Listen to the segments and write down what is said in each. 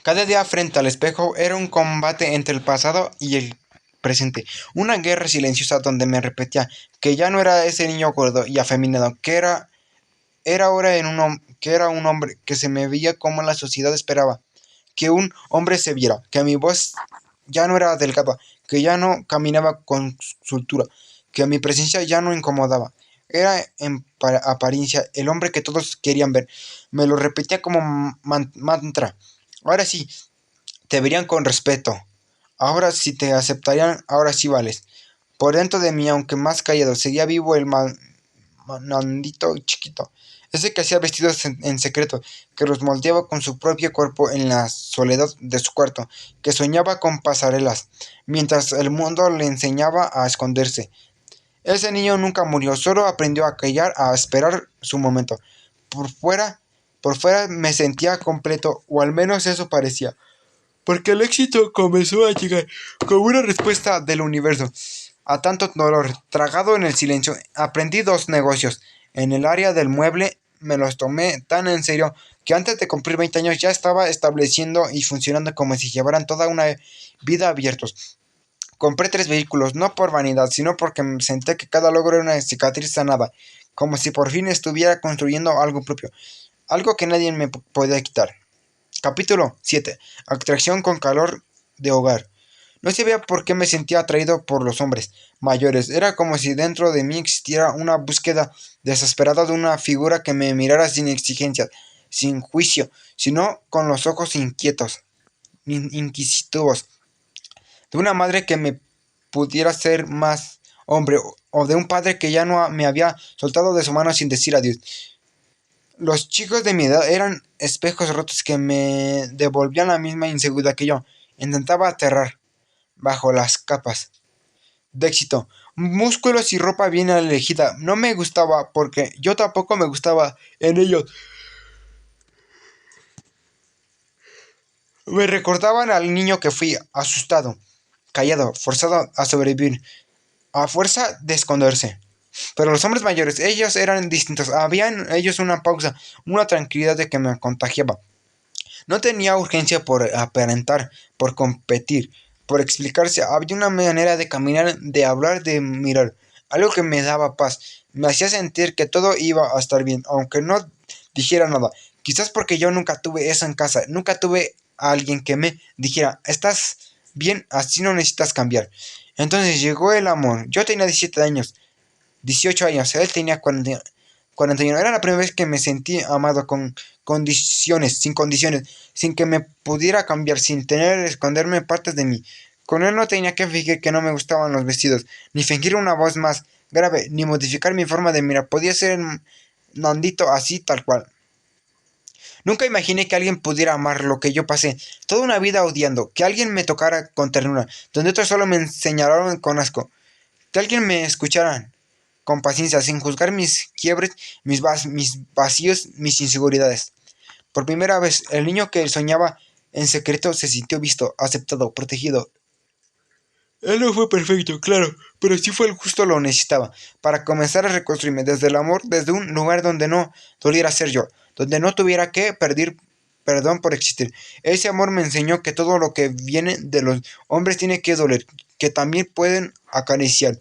Cada día frente al espejo era un combate entre el pasado y el presente, una guerra silenciosa donde me repetía que ya no era ese niño gordo y afeminado, que era un hombre, que se me veía como la sociedad esperaba, que un hombre se viera, que mi voz ya no era delgada, que ya no caminaba con soltura, que mi presencia ya no incomodaba. Era en apariencia el hombre que todos querían ver. Me lo repetía como mantra. Ahora sí, te verían con respeto. Ahora sí te aceptarían, ahora sí vales. Por dentro de mí, aunque más callado, seguía vivo el Nandito chiquito. Ese que hacía vestidos en secreto, que los moldeaba con su propio cuerpo en la soledad de su cuarto, que soñaba con pasarelas, mientras el mundo le enseñaba a esconderse. Ese niño nunca murió, solo aprendió a callar, a esperar su momento. Por fuera, por fuera me sentía completo, o al menos eso parecía, porque el éxito comenzó a llegar como una respuesta del universo a tanto dolor tragado en el silencio. Aprendí dos negocios. En el área del mueble me los tomé tan en serio que antes de cumplir 20 años ya estaba estableciendo y funcionando como si llevaran toda una vida abiertos. Compré 3 vehículos, no por vanidad, sino porque senté que cada logro era una cicatriz sanada, como si por fin estuviera construyendo algo propio, algo que nadie me podía quitar. Capítulo 7. Atracción con calor de hogar. No sabía por qué me sentía atraído por los hombres mayores. Era como si dentro de mí existiera una búsqueda desesperada de una figura que me mirara sin exigencias, sin juicio, sino con los ojos inquietos, inquisitivos, de una madre que me pudiera ser más hombre, o de un padre que ya no me había soltado de su mano sin decir adiós. Los chicos de mi edad eran espejos rotos que me devolvían la misma inseguridad que yo. Intentaba aterrar bajo las capas de éxito, músculos y ropa bien elegida. No me gustaba porque yo tampoco me gustaba en ellos. Me recordaban al niño que fui, asustado, callado, forzado a sobrevivir, a fuerza de esconderse. Pero los hombres mayores, ellos eran distintos. Había en ellos una pausa, una tranquilidad de que me contagiaba. No tenía urgencia por aparentar, por competir, por explicarse. Había una manera de caminar, de hablar, de mirar. Algo que me daba paz. Me hacía sentir que todo iba a estar bien, aunque no dijera nada. Quizás porque yo nunca tuve eso en casa. Nunca tuve a alguien que me dijera, estás bien, así no necesitas cambiar. Entonces llegó el amor. Yo tenía 17 años, 18 años. Él tenía 41. Era la primera vez que me sentí amado con condiciones, sin que me pudiera cambiar, sin tener que esconderme partes de mí. Con él no tenía que fingir que no me gustaban los vestidos, ni fingir una voz más grave, ni modificar mi forma de mirar. Podía ser Nandito así tal cual. Nunca imaginé que alguien pudiera amar lo que yo pasé, toda una vida odiando, que alguien me tocara con ternura, donde otros solo me señalaron con asco, que alguien me escuchara con paciencia, sin juzgar mis quiebres, mis vacíos, mis inseguridades. Por primera vez, el niño que soñaba en secreto se sintió visto, aceptado, protegido. Él no fue perfecto, claro, pero sí fue el justo lo necesitaba, para comenzar a reconstruirme desde el amor, desde un lugar donde no doliera ser yo, donde no tuviera que pedir perdón por existir. Ese amor me enseñó que todo lo que viene de los hombres tiene que doler, que también pueden acariciar,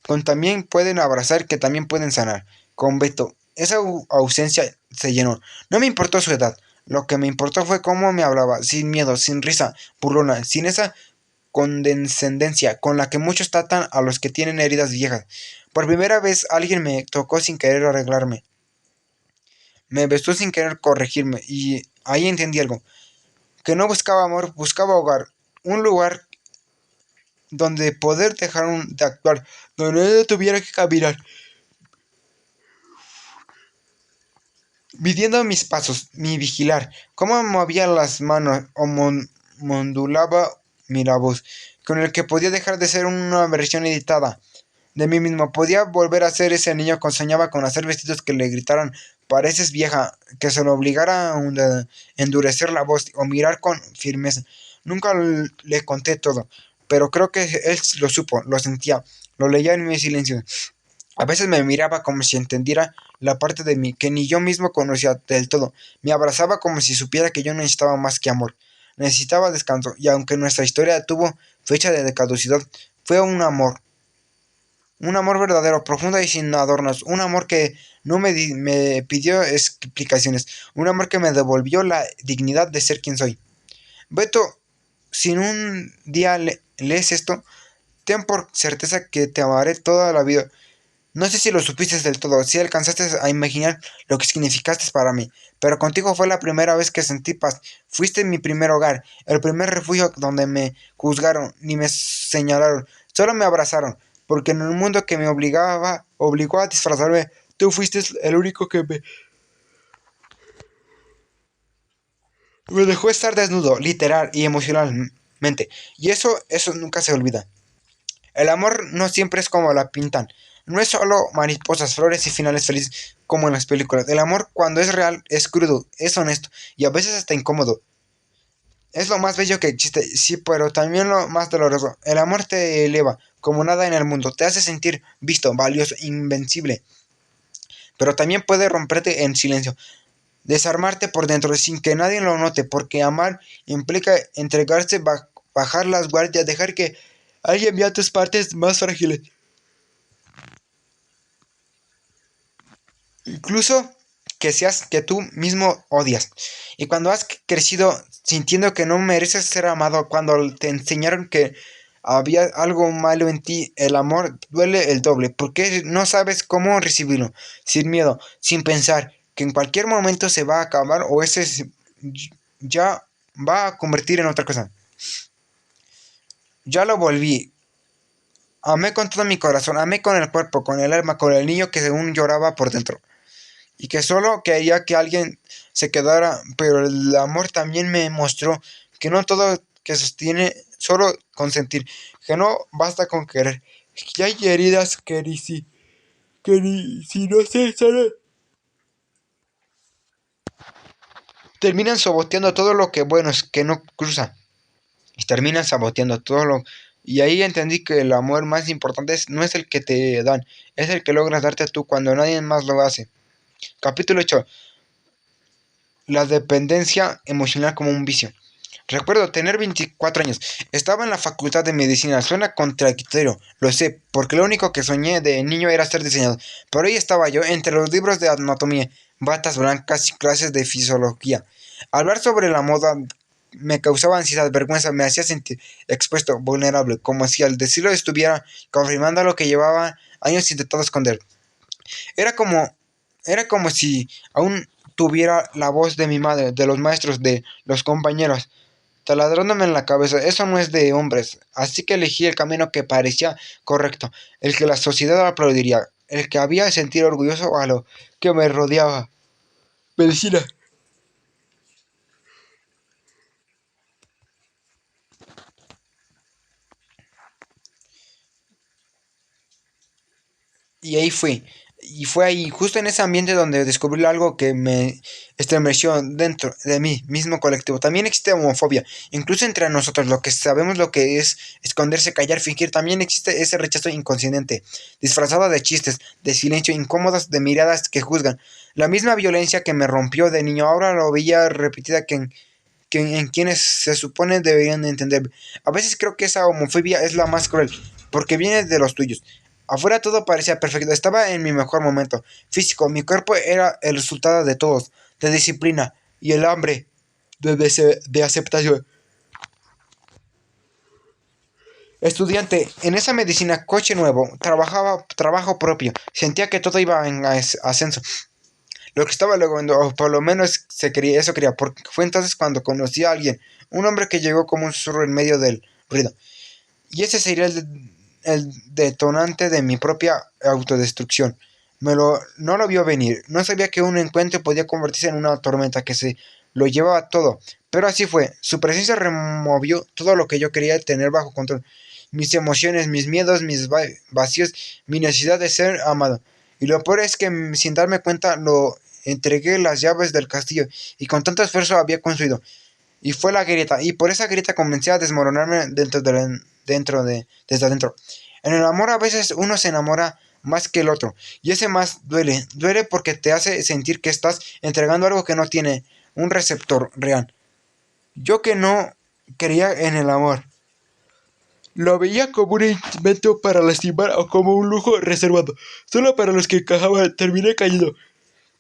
con también pueden abrazar, que también pueden sanar. Con Beto, esa ausencia se llenó. No me importó su edad. Lo que me importó fue cómo me hablaba, sin miedo, sin risa burlona, sin esa condescendencia con la que muchos tratan a los que tienen heridas viejas. Por primera vez alguien me tocó sin querer arreglarme. Me besó sin querer corregirme y ahí entendí algo. Que no buscaba amor, buscaba hogar. Un lugar donde poder dejar de actuar, donde no tuviera que caminar, midiendo mis pasos, mi vigilar, cómo movía las manos o modulaba mi voz, con el que podía dejar de ser una versión editada de mí mismo. Podía volver a ser ese niño que soñaba con hacer vestidos que le gritaran, pareces vieja, que se lo obligara a endurecer la voz o mirar con firmeza. Nunca le conté todo, pero creo que él lo supo, lo sentía, lo leía en mi silencio. A veces me miraba como si entendiera la parte de mí que ni yo mismo conocía del todo. Me abrazaba como si supiera que yo no necesitaba más que amor. Necesitaba descanso, y aunque nuestra historia tuvo fecha de caducidad, fue un amor verdadero, profundo y sin adornos, un amor que no me pidió explicaciones, un amor que me devolvió la dignidad de ser quien soy. Beto, si un día lees esto, ten por certeza que te amaré toda la vida. No sé si lo supiste del todo, si alcanzaste a imaginar lo que significaste para mí, pero contigo fue la primera vez que sentí paz. Fuiste mi primer hogar, el primer refugio donde me juzgaron ni me señalaron, solo me abrazaron, porque en un mundo que me obligó a disfrazarme, tú fuiste el único que me dejó estar desnudo, literal y emocionalmente, y eso nunca se olvida. El amor no siempre es como la pintan. No es solo mariposas, flores y finales felices como en las películas. El amor, cuando es real, es crudo, es honesto y a veces hasta incómodo. Es lo más bello que existe, sí, pero también lo más doloroso. El amor te eleva, como nada en el mundo. Te hace sentir visto, valioso, invencible. Pero también puede romperte en silencio. Desarmarte por dentro sin que nadie lo note, porque amar implica entregarse, bajar las guardias, dejar que alguien vea tus partes más frágiles. Incluso que seas que tú mismo odias. Y cuando has crecido sintiendo que no mereces ser amado, cuando te enseñaron que había algo malo en ti, el amor duele el doble, porque no sabes cómo recibirlo, sin miedo, sin pensar que en cualquier momento se va a acabar o ya va a convertir en otra cosa. Ya lo volví. Amé con todo mi corazón, amé con el cuerpo, con el alma, con el niño que según lloraba por dentro. Y que solo quería que alguien se quedara, pero el amor también me mostró que no todo que sostiene solo con sentir, que no basta con querer, que hay heridas que ni si no se sanan, terminan saboteando todo lo que bueno es que no cruza, y terminan saboteando todo lo. Y ahí entendí que el amor más importante no es el que te dan, es el que logras darte tú cuando nadie más lo hace. Capítulo 8. La dependencia emocional como un vicio. Recuerdo tener 24 años. Estaba en la facultad de medicina. Suena contradictorio, lo sé, porque lo único que soñé de niño era ser diseñador. Pero ahí estaba yo, entre los libros de anatomía, batas blancas y clases de fisiología. Hablar sobre la moda me causaba ansiedad, vergüenza, me hacía sentir expuesto, vulnerable, como si al decirlo estuviera confirmando lo que llevaba años intentando esconder. Era como, era como si aún tuviera la voz de mi madre, de los maestros, de los compañeros, taladrándome en la cabeza. Eso no es de hombres. Así que elegí el camino que parecía correcto, el que la sociedad aplaudiría, el que había de sentir orgulloso a lo que me rodeaba. Medicina. Y ahí fui. Y fue ahí, justo en ese ambiente donde descubrí algo que me estremeció dentro de mí, mismo colectivo. También existe homofobia, incluso entre nosotros, lo que sabemos lo que es esconderse, callar, fingir. También existe ese rechazo inconsciente, disfrazado de chistes, de silencio, incómodos, de miradas que juzgan. La misma violencia que me rompió de niño, ahora lo veía repetida en quienes se supone deberían entender. A veces creo que esa homofobia es la más cruel, porque viene de los tuyos. Afuera todo parecía perfecto, estaba en mi mejor momento físico, mi cuerpo era el resultado de todos, de disciplina y el hambre de aceptación. Estudiante, en esa medicina, coche nuevo, trabajaba trabajo propio, sentía que todo iba en ascenso. Lo que estaba logrando, o por lo menos eso quería, porque fue entonces cuando conocí a alguien, un hombre que llegó como un susurro en medio del ruido. Y ese sería el detonante de mi propia autodestrucción. No lo vio venir, no sabía que un encuentro podía convertirse en una tormenta que se lo llevaba todo. Pero así fue, su presencia removió todo lo que yo quería tener bajo control. Mis emociones, mis miedos, mis vacíos, mi necesidad de ser amado. Y lo peor es que sin darme cuenta lo entregué las llaves del castillo y con tanto esfuerzo había construido. Y fue la grieta, y por esa grieta comencé a desmoronarme desde adentro. En el amor a veces uno se enamora más que el otro. Y ese más duele. Duele porque te hace sentir que estás entregando algo que no tiene un receptor real. Yo que no creía en el amor, lo veía como un invento para lastimar o como un lujo reservado, solo para los que encajaban. Terminé cayendo.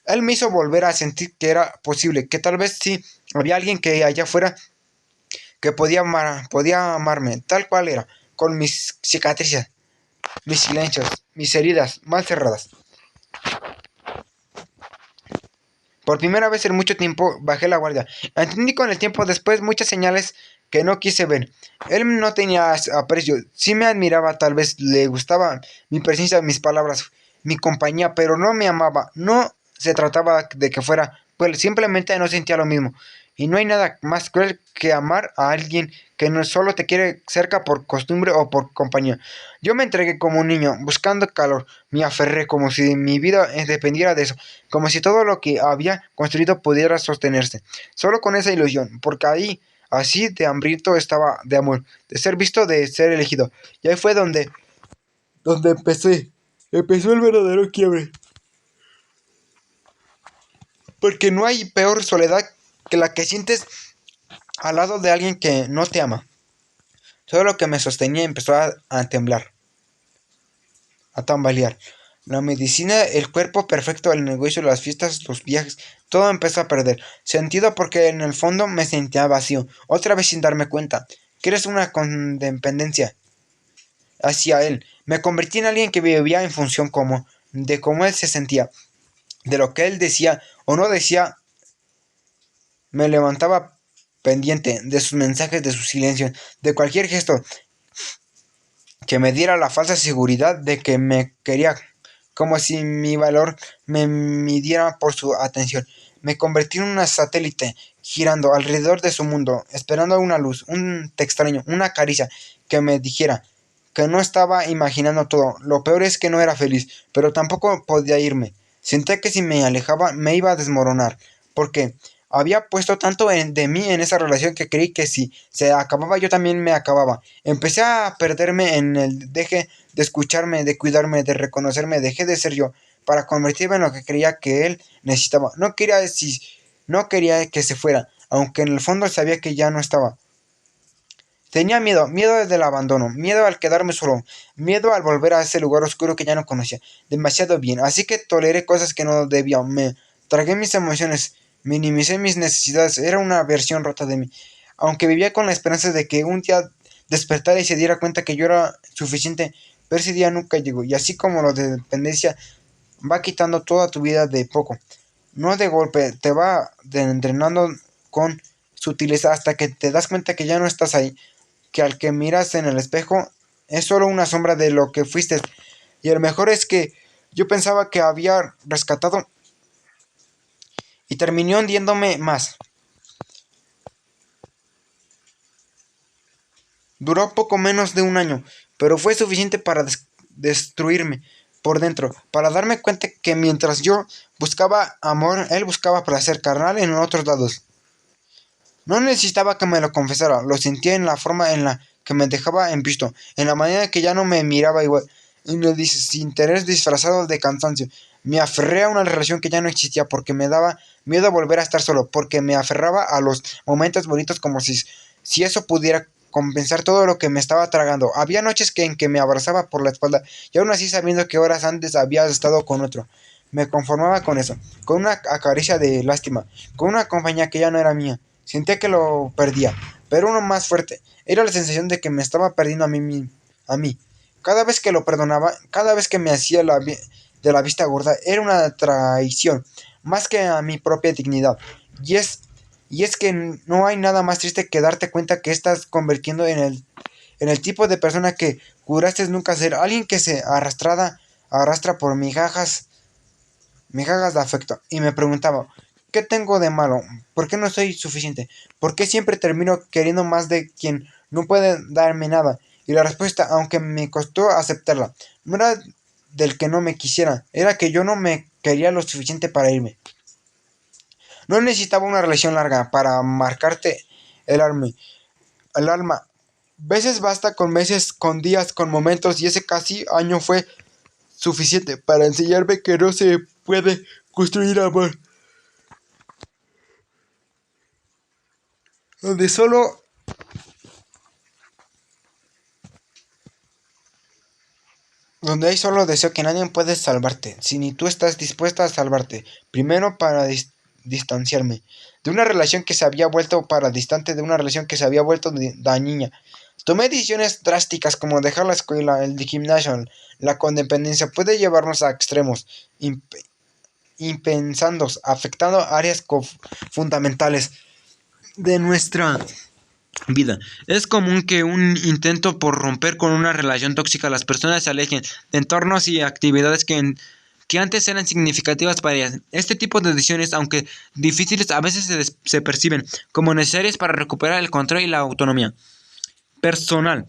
Él me hizo volver a sentir que era posible, que tal vez sí había alguien que allá afuera que podía amarme, tal cual era, con mis cicatrices, mis silencios, mis heridas mal cerradas. Por primera vez en mucho tiempo bajé la guardia. Entendí con el tiempo después muchas señales que no quise ver. Él no tenía aprecio, sí me admiraba, tal vez le gustaba mi presencia, mis palabras, mi compañía, pero no me amaba. No se trataba de que fuera, pues simplemente no sentía lo mismo. Y no hay nada más cruel que amar a alguien que no solo te quiere cerca por costumbre o por compañía. Yo me entregué como un niño, buscando calor. Me aferré como si mi vida dependiera de eso, como si todo lo que había construido pudiera sostenerse. Solo con esa ilusión, porque ahí, así de hambriento estaba de amor, de ser visto, de ser elegido. Y ahí fue donde empezó el verdadero quiebre. Porque no hay peor soledad que la que sientes al lado de alguien que no te ama. Todo lo que me sostenía empezó a temblar, a tambalear. La medicina, el cuerpo perfecto, el negocio, las fiestas, los viajes, todo empezó a perder sentido porque en el fondo me sentía vacío, otra vez sin darme cuenta, que eres una codependencia hacia él. Me convertí en alguien que vivía en función de cómo él se sentía, de lo que él decía o no decía. Me levantaba pendiente de sus mensajes, de su silencio, de cualquier gesto que me diera la falsa seguridad de que me quería, como si mi valor me midiera por su atención. Me convertí en un satélite girando alrededor de su mundo, esperando una luz, un te extraño, una caricia que me dijera que no estaba imaginando todo. Lo peor es que no era feliz, pero tampoco podía irme. Senté que si me alejaba me iba a desmoronar, porque había puesto tanto de mí en esa relación que creí que si se acababa yo también me acababa. Empecé a perderme en el deje de escucharme, de cuidarme, de reconocerme, dejé de ser yo para convertirme en lo que creía que él necesitaba. No quería que se fuera, aunque en el fondo sabía que ya no estaba. Tenía miedo, miedo del abandono, miedo al quedarme solo, miedo al volver a ese lugar oscuro que ya no conocía demasiado bien. Así que toleré cosas que no debía, me tragué mis emociones, minimicé mis necesidades, era una versión rota de mí. Aunque vivía con la esperanza de que un día despertara y se diera cuenta que yo era suficiente, pero ese día nunca llegó. Y así como la dependencia va quitando toda tu vida de poco, no de golpe, te va entrenando con sutileza hasta que te das cuenta que ya no estás ahí, que al que miras en el espejo es solo una sombra de lo que fuiste. Y el mejor es que yo pensaba que había rescatado y terminé hundiéndome más. Duró poco menos de un año, pero fue suficiente para destruirme por dentro, para darme cuenta que mientras yo buscaba amor, él buscaba placer carnal en otros lados. No necesitaba que me lo confesara, lo sentía en la forma en la que me dejaba en visto, en la manera en que ya no me miraba igual, en el desinterés disfrazado de cansancio. Me aferré a una relación que ya no existía porque me daba miedo volver a estar solo, porque me aferraba a los momentos bonitos como si eso pudiera compensar todo lo que me estaba tragando. Había noches en que me abrazaba por la espalda y aún así sabiendo que horas antes había estado con otro. Me conformaba con eso, con una acaricia de lástima, con una compañía que ya no era mía. Sentía que lo perdía, pero uno más fuerte. Era la sensación de que me estaba perdiendo a mí. Cada vez que lo perdonaba, cada vez que me hacía de la vista gorda, era una traición, más que a mi propia dignidad. Y es, y es que no hay nada más triste que darte cuenta que estás convirtiendo en el tipo de persona que juraste nunca ser, alguien que se arrastra por migajas de afecto, y me preguntaba, ¿qué tengo de malo? ¿Por qué no soy suficiente? ¿Por qué siempre termino queriendo más de quien no puede darme nada? Y la respuesta, aunque me costó aceptarla, no era del que no me quisiera, era que yo no me quería lo suficiente para irme. No necesitaba una relación larga para marcarte el alma. El alma. Veces basta con meses, con días, con momentos, y ese casi año fue suficiente para enseñarme que no se puede construir amor, donde solo donde hay solo deseo, que nadie puede salvarte, si ni tú estás dispuesta a salvarte. Primero para distanciarme de una relación que se había vuelto para distante, de una relación que se había vuelto dañina. Tomé decisiones drásticas como dejar la escuela, el gimnasio. La codependencia puede llevarnos a extremos impensados, afectando áreas fundamentales de nuestra vida. Es común que un intento por romper con una relación tóxica, las personas se alejen de entornos y actividades que antes eran significativas para ellas. Este tipo de decisiones, aunque difíciles, a veces se perciben como necesarias para recuperar el control y la autonomía personal.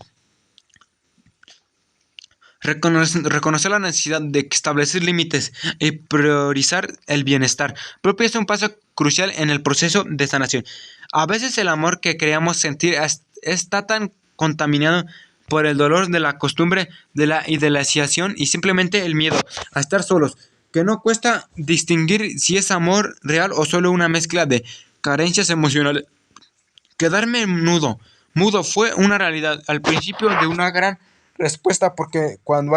Reconocer la necesidad de establecer límites y priorizar el bienestar propio es un paso crucial en el proceso de sanación. A veces el amor que creamos sentir está tan contaminado por el dolor de la costumbre, de la idealización y simplemente el miedo a estar solos, que no cuesta distinguir si es amor real o solo una mezcla de carencias emocionales. Quedarme mudo fue una realidad al principio de una gran respuesta, porque cuando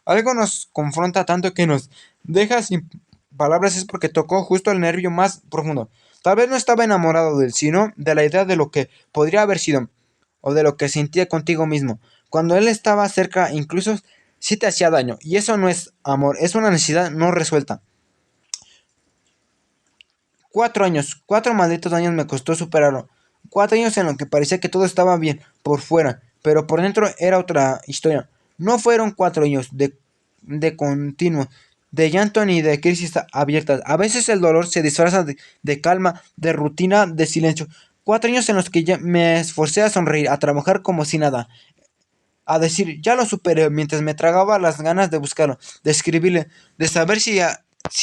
algo nos confronta tanto que nos deja sin palabras es porque tocó justo el nervio más profundo. Tal vez no estaba enamorado de él, sino de la idea de lo que podría haber sido o de lo que sentía contigo mismo. Cuando él estaba cerca, incluso si te hacía daño. Y eso no es amor, es una necesidad no resuelta. 4 años, 4 malditos años me costó superarlo. 4 años en los que parecía que todo estaba bien por fuera, pero por dentro era otra historia. No fueron 4 años de continuo, de llanto ni de crisis abiertas. A veces el dolor se disfraza de calma, de rutina, de silencio. 4 años en los que ya me esforcé a sonreír, a trabajar como si nada, a decir, ya lo superé, mientras me tragaba las ganas de buscarlo, de escribirle, de saber si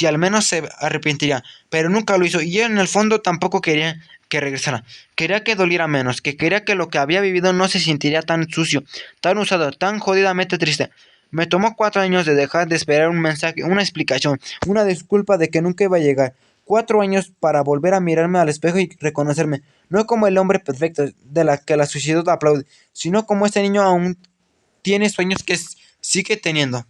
al menos se arrepentiría, pero nunca lo hizo, y yo en el fondo tampoco quería que regresara, quería que doliera menos, que quería que lo que había vivido no se sintiera tan sucio, tan usado, tan jodidamente triste. Me tomó 4 años de dejar de esperar un mensaje, una explicación, una disculpa de que nunca iba a llegar. 4 años para volver a mirarme al espejo y reconocerme, no como el hombre perfecto de la que la sociedad aplaude, sino como este niño aún tiene sueños que sigue teniendo.